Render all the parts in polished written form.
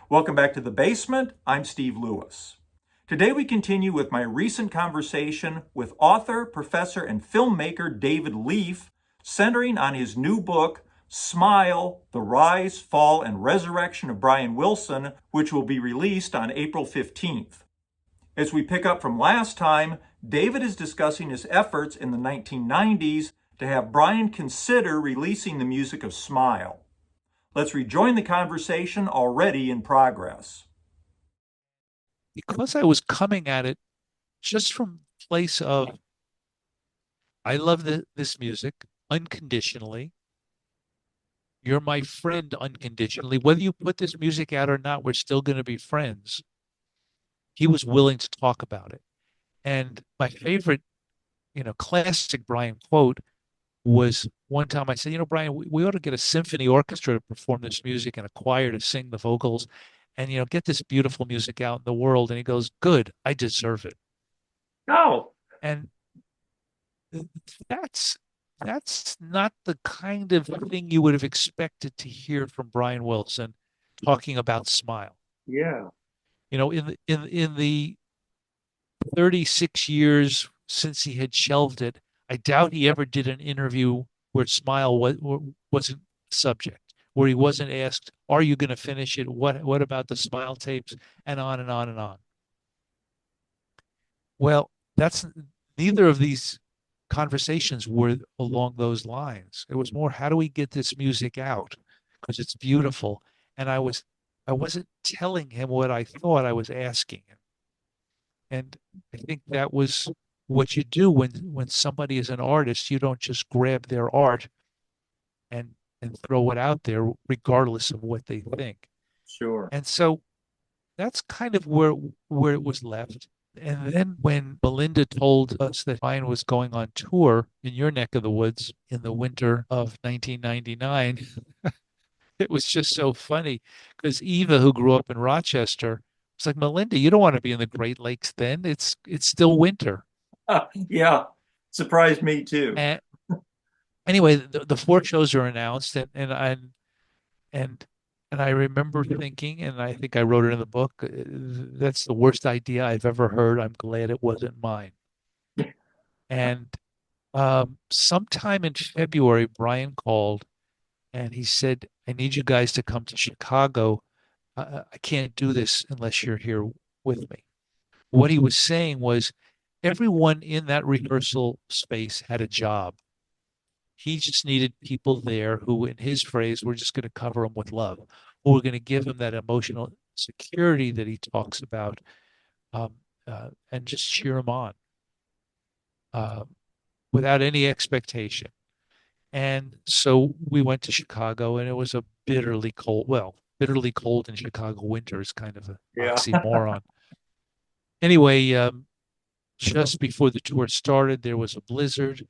Welcome back to The Basement. I'm Steve Lewis. Today we continue with my recent conversation with author, professor, and filmmaker David Leaf, centering on his new book, SMiLE, The Rise, Fall, and Resurrection of Brian Wilson, which will be released on April 15th. As we pick up from last time, David is discussing his efforts in the 1990s to have Brian consider releasing the music of SMiLE. Let's rejoin the conversation already in progress. Because I was coming at it just from a place of I love this music unconditionally. You're my friend unconditionally. Whether you put this music out or not, we're still going to be friends. He was willing to talk about it. And my favorite, classic Brian quote was one time I said, Brian, we ought to get a symphony orchestra to perform this music and a choir to sing the vocals and, get this beautiful music out in the world. And he goes, good, I deserve it. Oh, And that's that's not the kind of thing you would have expected to hear from Brian Wilson talking about SMiLE. yeah. In the 36 years since he had shelved it, I doubt he ever did an interview where SMiLE wasn't subject, where he wasn't asked, "Are you going to finish it? What about the SMiLE tapes?" And on and on and on. Well, that's neither of these conversations were along those lines. It was more, how do we get this music out? Because it's beautiful. And I wasn't telling him what I thought, I was asking him. And I think that was what you do when somebody is an artist. You don't just grab their art and throw it out there regardless of what they think. Sure. And so that's kind of where it was left. And then when Belinda told us that Brian was going on tour in your neck of the woods in the winter of 1999, it was just so funny because Eva, who grew up in Rochester, was like, Melinda, you don't want to be in the Great Lakes then. It's still winter. Yeah, surprised me too. And anyway, the four shows are announced, and and I remember thinking, and I think I wrote it in the book, that's the worst idea I've ever heard. I'm glad it wasn't mine. And sometime in February, Brian called and he said, I need you guys to come to Chicago. I can't do this unless you're here with me. What he was saying was everyone in that rehearsal space had a job. He just needed people there who, in his phrase, were just going to cover him with love, who were going to give him that emotional security that he talks about, and just cheer him on uh, without any expectation. And so we went to Chicago, and it was a bitterly cold, well, bitterly cold in Chicago winter is kind of an Yeah. oxymoron. Anyway, just before the tour started, there was a blizzard.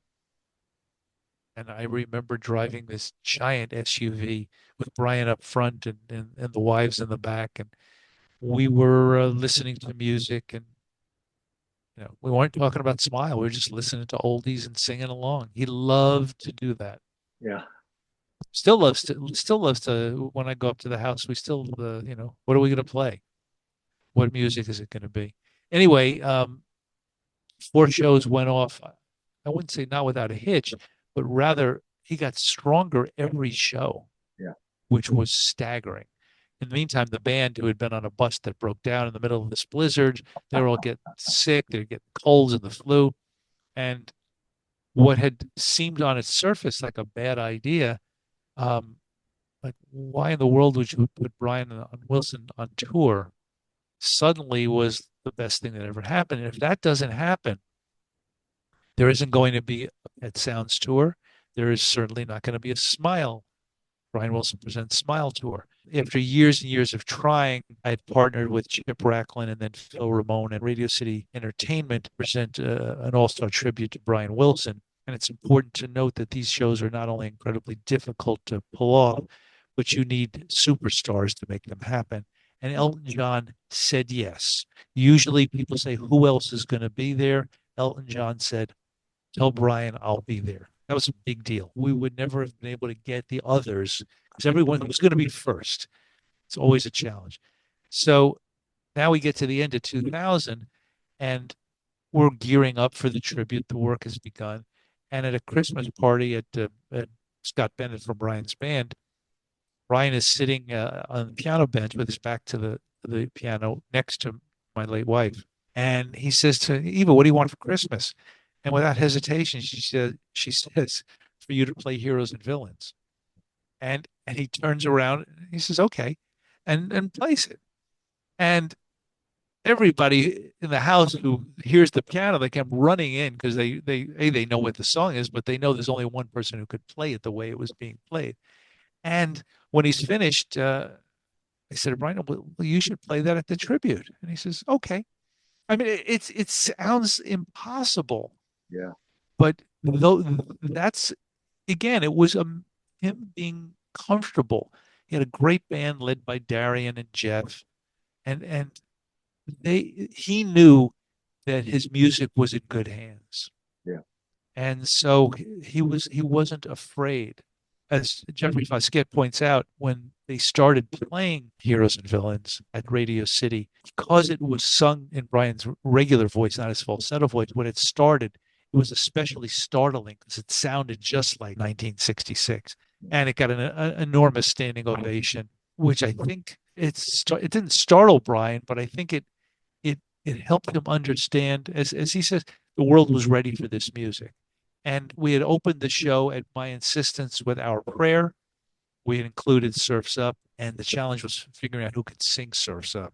And I remember driving this giant SUV with Brian up front and the wives in the back. And we were listening to music and, we weren't talking about SMiLE. We were just listening to oldies and singing along. He loved to do that. Yeah. Still loves to, when I go up to the house, we still, what are we going to play? What music is it going to be? Anyway, four shows went off. I wouldn't say not without a hitch, but rather he got stronger every show, Yeah. which was staggering. In the meantime, the band who had been on a bus that broke down in the middle of this blizzard, they were all getting sick, they're getting colds and the flu. And what had seemed on its surface like a bad idea, um, like why in the world would you put Brian and Wilson on tour? Suddenly was the best thing that ever happened. And if that doesn't happen, there isn't going to be a Pet Sounds tour. There is certainly not going to be a SMiLE. Brian Wilson Presents SMiLE tour. After years and years of trying, I had partnered with Chip Racklin and then Phil Ramone and Radio City Entertainment to present an all-star tribute to Brian Wilson. And it's important to note that these shows are not only incredibly difficult to pull off, but you need superstars to make them happen. And Elton John said yes. Usually people say, who else is going to be there? Elton John said, tell Brian I'll be there. That was a big deal. We would never have been able to get the others because everyone was going to be first. It's always a challenge. So now we get to the end of 2000 and we're gearing up for the tribute. The work has begun. And at a Christmas party at Scott Bennett from Brian's band, Brian is sitting on the piano bench with his back to the piano next to my late wife. And he says to Eva, "What do you want for Christmas?" And without hesitation, she says, "For you to play heroes and villains." And he turns around and he says, "Okay," and plays it. And everybody in the house who hears the piano, they come running in because they know what the song is, but they know there's only one person who could play it the way it was being played. And when he's finished, I said, "Brian, well, you should play that at the tribute." And he says, "Okay." I mean, it sounds impossible, Yeah. but though that's again, it was him being comfortable. He had a great band led by Darian and Jeff, and he knew that his music was in good hands. Yeah. And so he wasn't afraid. As Jeffrey Foskett points out, when they started playing Heroes and Villains at Radio City, because it was sung in Brian's regular voice, not his falsetto voice, when it started, it was especially startling because it sounded just like 1966. And it got an enormous standing ovation, which I think it didn't startle Brian, but I think it helped him understand, as he says, the world was ready for this music. And we had opened the show at my insistence with our prayer. We had included Surf's Up, and the challenge was figuring out who could sing Surf's Up.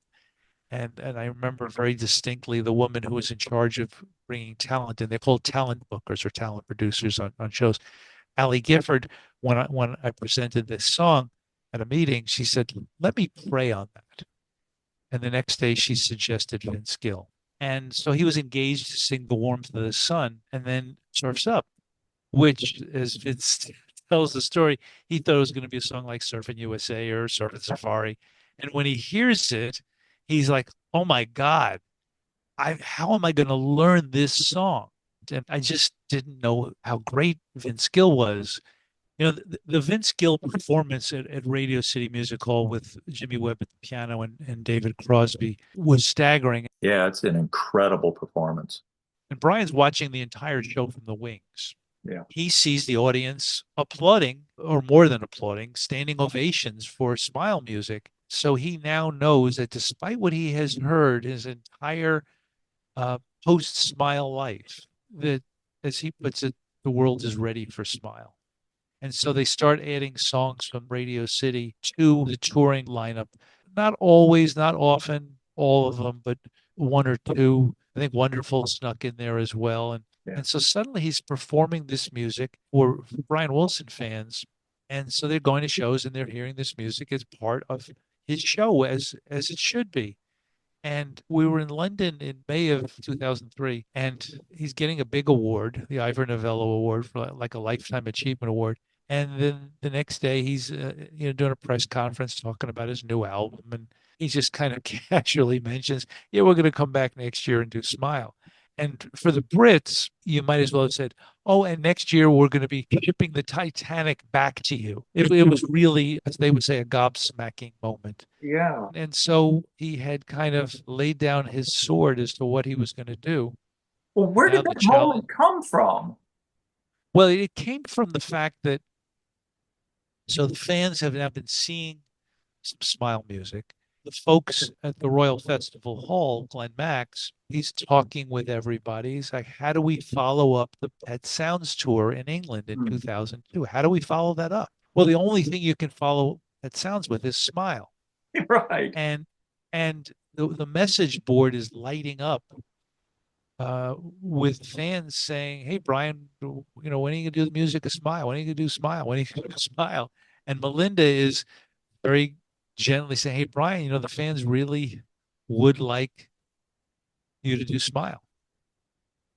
And I remember very distinctly the woman who was in charge of bringing talent in. They're called talent bookers or talent producers on shows. Allie Gifford, when I presented this song at a meeting, she said, "Let me pray on that." And the next day she suggested Vince Gill. And so he was engaged to sing The Warmth of the Sun and then Surf's Up, which, as Vince tells the story, he thought it was going to be a song like Surfing USA or Surfing Safari. And when he hears it, he's like, "Oh my God, how am I going to learn this song?" And I just didn't know how great Vince Gill was. The Vince Gill performance at Radio City Music Hall with Jimmy Webb at the piano and David Crosby was staggering. Yeah, it's an incredible performance. And Brian's watching the entire show from the wings. Yeah. He sees the audience applauding, or more than applauding, standing ovations for SMiLE music. So he now knows that despite what he has heard his entire post SMiLE life, that, as he puts it, the world is ready for SMiLE. And so they start adding songs from Radio City to the touring lineup. Not always, not often, all of them, but one or two. I think Wonderful snuck in there as well. And so suddenly he's performing this music for Brian Wilson fans. And so they're going to shows and they're hearing this music as part of his show, as it should be. And we were in London in May of 2003, and he's getting a big award, the Ivor Novello Award, for like a Lifetime Achievement Award. And then the next day, he's doing a press conference talking about his new album, and he just kind of casually mentions, "Yeah, we're going to come back next year and do SMiLE." And for the Brits, you might as well have said, "Oh, and next year we're going to be shipping the Titanic back to you." It was really, as they would say, a gobsmacking moment. Yeah. And so he had kind of laid down his sword as to what he was going to do. Well, where Now did the that challenge, moment come from? well, it came from the fact that so the fans have now been seeing some SMiLE music. The folks at the Royal Festival Hall, Glenn Max, he's talking with everybody. He's like, "How do we follow up the Pet Sounds tour in England in 2002? How do we follow that up?" Well, the only thing you can follow Pet Sounds with is SMiLE. Right. And the message board is lighting up with fans saying, "Hey, Brian, when are you gonna do the music of SMiLE? When are you gonna do SMiLE? When are you gonna do SMiLE?" And Melinda is very gently saying, "Hey, Brian, the fans really would like you to do SMiLE."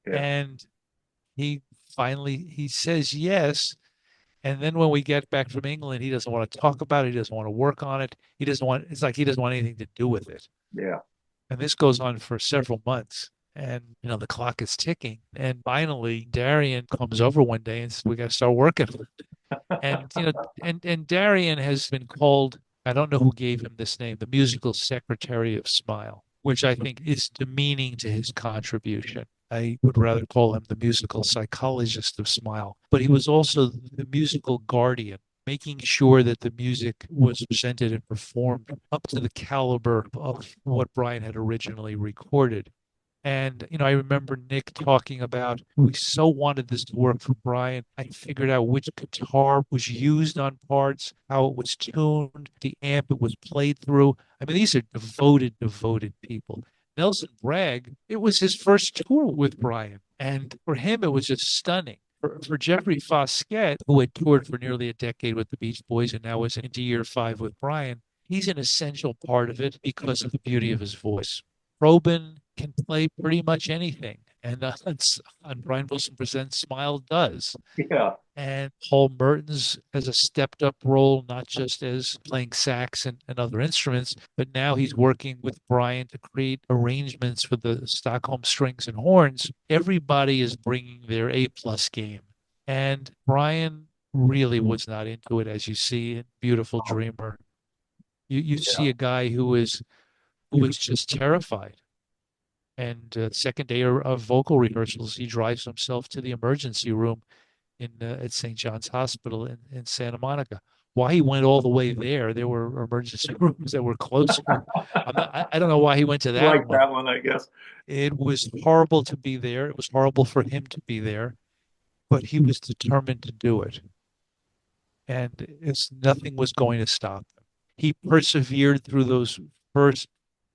Yeah. And he says yes. And then when we get back from England, he doesn't want to talk about it. He doesn't want to work on it. It's like he doesn't want anything to do with it. Yeah. And this goes on for several months. And, the clock is ticking. And finally, Darian comes over one day and says, "We got to start working." And, and Darian has been called I don't know who gave him this name, the musical secretary of SMiLE, which I think is demeaning to his contribution. I would rather call him the musical psychologist of SMiLE, but he was also the musical guardian, making sure that the music was presented and performed up to the caliber of what Brian had originally recorded. And, I remember Nick talking about we so wanted this to work for Brian. I figured out which guitar was used on parts, how it was tuned, the amp it was played through. I mean, these are devoted people. Nelson Bragg, it was his first tour with Brian. And for him, it was just stunning. For Jeffrey Foskett, who had toured for nearly a decade with the Beach Boys and now was into year 5 with Brian, he's an essential part of it because of the beauty of his voice. Robin can play pretty much anything, and on Brian Wilson Presents, SMiLE does. Yeah. And Paul Mertens has a stepped up role, not just as playing sax and other instruments, but now he's working with Brian to create arrangements for the Stockholm strings and horns. Everybody is bringing their A-plus game. And Brian really was not into it, as you see in Beautiful Dreamer. You see a guy who is just terrified. And second day of vocal rehearsals, he drives himself to the emergency room at St. John's Hospital in Santa Monica. Why he went all the way there were emergency rooms that were closer. I don't know why he went to that one. That one, I guess. It was horrible to be there. It was horrible for him to be there, but he was determined to do it. And nothing was going to stop him. He persevered through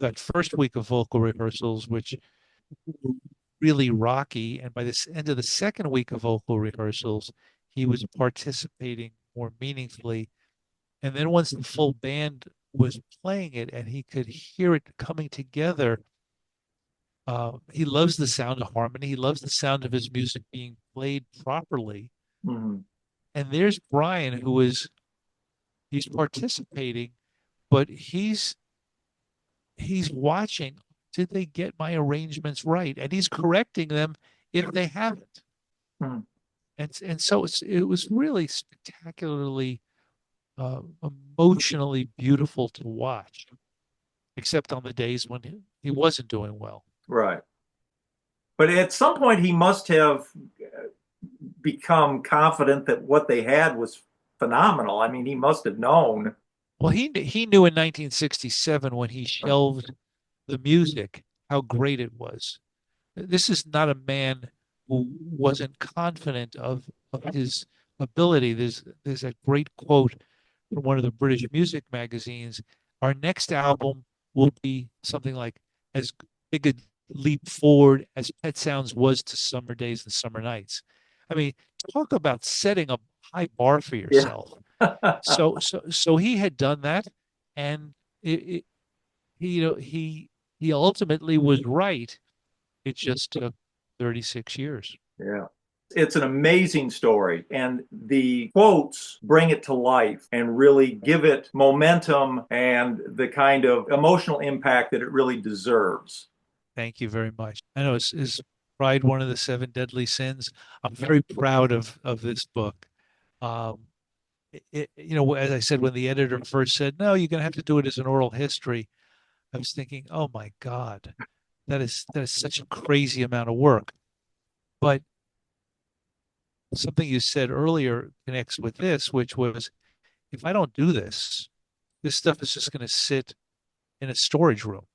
that first week of vocal rehearsals, which were really rocky. And by the end of the second week of vocal rehearsals, he was participating more meaningfully. And then once the full band was playing it and he could hear it coming together, he loves the sound of harmony. He loves the sound of his music being played properly. Mm-hmm. And there's Brian, he's participating, but he's watching, did they get my arrangements right? And he's correcting them if they haven't. Hmm. And so it was really spectacularly, emotionally beautiful to watch, except on the days when he wasn't doing well. Right. But at some point, he must have become confident that what they had was phenomenal. I mean, he must have known. Well, he knew in 1967 when he shelved the music how great it was. This is not a man who wasn't confident of his ability. There's a great quote from one of the British music magazines. Our next album will be something like as big a leap forward as Pet Sounds was to Summer Days and Summer Nights. I mean, talk about setting a high bar for yourself. Yeah. So he had done that, and he ultimately was right. It just took 36 years. Yeah. It's an amazing story, and the quotes bring it to life and really give it momentum and the kind of emotional impact that it really deserves. Thank you very much. I know is Pride one of the 7 deadly sins? I'm very proud of this book. As I said, when the editor first said, no, you're going to have to do it as an oral history, I was thinking, oh my God, that is such a crazy amount of work. But something you said earlier connects with this, which was, if I don't do this stuff is just going to sit in a storage room.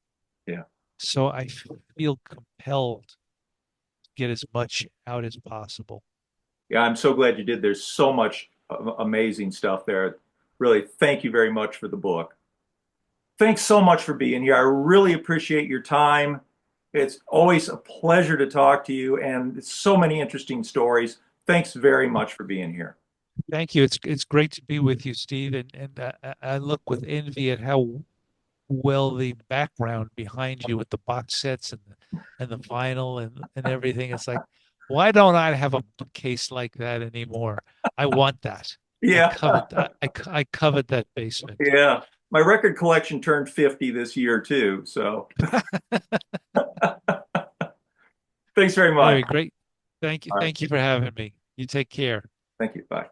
Yeah. So I feel compelled to get as much out as possible. Yeah, I'm so glad you did. There's so much amazing stuff there. Really, thank you very much for the book. Thanks so much for being here. I really appreciate your time. It's always a pleasure to talk to you, and so many interesting stories. Thanks very much for being here. Thank you. It's great to be with you, Steve. And I look with envy at how well the background behind you with the box sets and the vinyl and everything. It's like, why don't I have a case like that anymore? I want that. Yeah. I covet that. I covet that basement. Yeah. My record collection turned 50 this year too. So thanks very much. Very great. Thank you. All right. Thank you for having me. You take care. Thank you. Bye.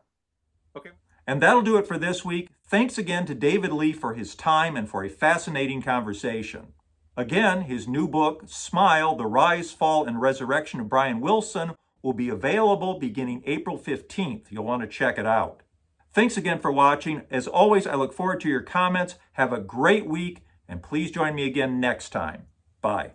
Okay. And that'll do it for this week. Thanks again to David Leaf for his time and for a fascinating conversation. Again, his new book, SMiLE, The Rise, Fall, and Resurrection of Brian Wilson, will be available beginning April 15th. You'll want to check it out. Thanks again for watching. As always, I look forward to your comments. Have a great week, and please join me again next time. Bye.